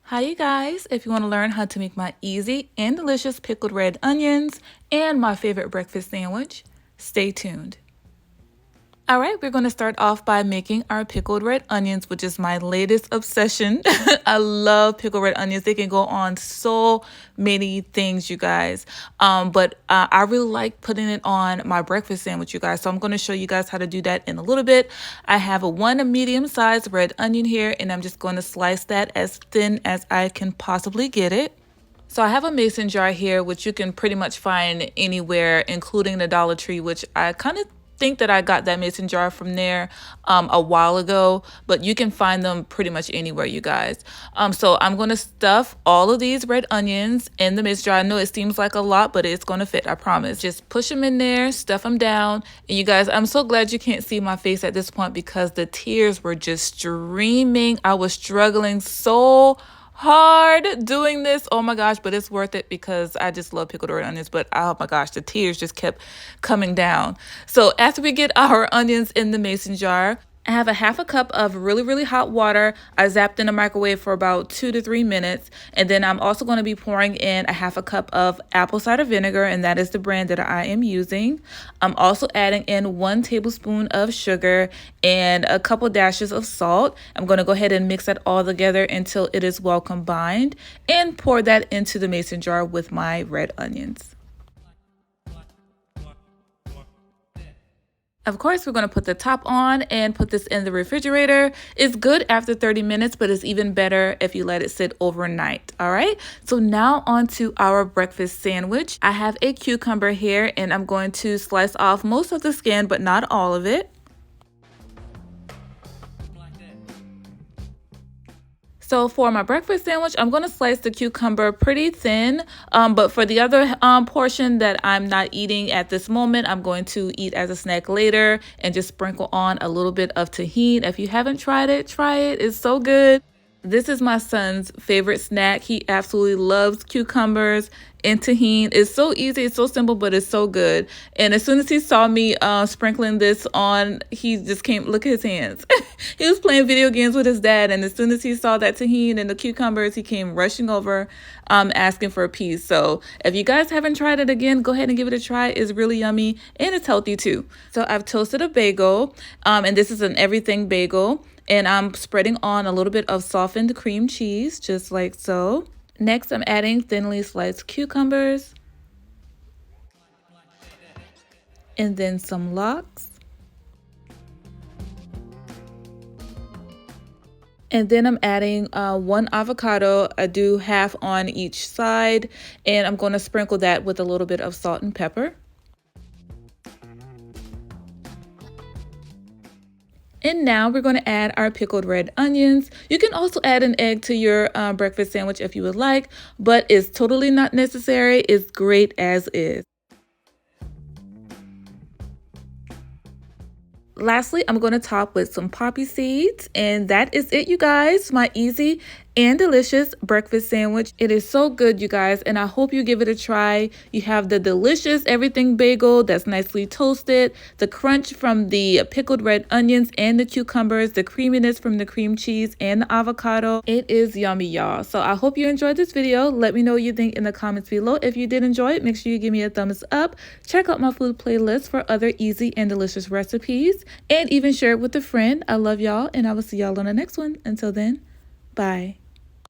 Hi you guys, if you want to learn how to make my easy and delicious pickled red onions and my favorite breakfast sandwich, stay tuned. All right, we're going to start off by making our pickled red onions, which is my latest obsession. I love pickled red onions. They can go on so many things, you guys. But I really like putting it on my breakfast sandwich, you guys. So I'm going to show you guys how to do that in a little bit. I have a medium-sized red onion here, and I'm just going to slice that as thin as I can possibly get it. So I have a mason jar here, which you can pretty much find anywhere, including the Dollar Tree, which I kind of think that I got that mason jar from there a while ago, but you can find them pretty much anywhere, you guys. So I'm going to stuff all of these red onions in the mason jar. I know it seems like a lot, but it's going to fit, I promise. Just push them in there, stuff them down. And you guys, I'm so glad you can't see my face at this point because the tears were just streaming. I was struggling so hard doing this. Oh my gosh, but it's worth it because I just love pickled red onions. But oh my gosh, the tears just kept coming down. So after we get our onions in the mason jar, I have a half a cup of really hot water. I zapped in the microwave for about 2 to 3 minutes. And then I'm also going to be pouring in a half a cup of apple cider vinegar, and that is the brand that I am using. I'm also adding in 1 tablespoon of sugar and a couple dashes of salt. I'm going to go ahead and mix that all together until it is well combined and pour that into the mason jar with my red onions. Of course, we're going to put the top on and put this in the refrigerator. It's good after 30 minutes, but it's even better if you let it sit overnight. All right. So now on to our breakfast sandwich. I have a cucumber here and I'm going to slice off most of the skin, but not all of it. So for my breakfast sandwich, I'm going to slice the cucumber pretty thin, but for the other portion that I'm not eating at this moment, I'm going to eat as a snack later and just sprinkle on a little bit of tahini. If you haven't tried it, try it. It's so good. This is my son's favorite snack. He absolutely loves cucumbers and tahini. It's so easy, it's so simple, but it's so good. And as soon as he saw me sprinkling this on, he just came, look at his hands. He was playing video games with his dad, and as soon as he saw that tahini and the cucumbers, he came rushing over asking for a piece. So if you guys haven't tried it, again, go ahead and give it a try. It's really yummy and it's healthy too. So I've toasted a bagel, and this is an everything bagel. And I'm spreading on a little bit of softened cream cheese, just like so. Next, I'm adding thinly sliced cucumbers. And then some lox. And then I'm adding 1 avocado. I do half on each side. And I'm going to sprinkle that with a little bit of salt and pepper. And now we're going to add our pickled red onions. You can also add an egg to your breakfast sandwich if you would like, but it's totally not necessary. It's great as is. Lastly, I'm going to top with some poppy seeds, and that is it, you guys. My easy and delicious breakfast sandwich. It is so good, you guys, and I hope you give it a try. You have the delicious everything bagel that's nicely toasted, the crunch from the pickled red onions and the cucumbers, the creaminess from the cream cheese and the avocado. It is yummy, y'all. So I hope you enjoyed this video. Let me know what you think in the comments below. If you did enjoy it, make sure you give me a thumbs up. Check out my food playlist for other easy and delicious recipes, and even share it with a friend. I love y'all, and I will see y'all on the next one. Until then, bye.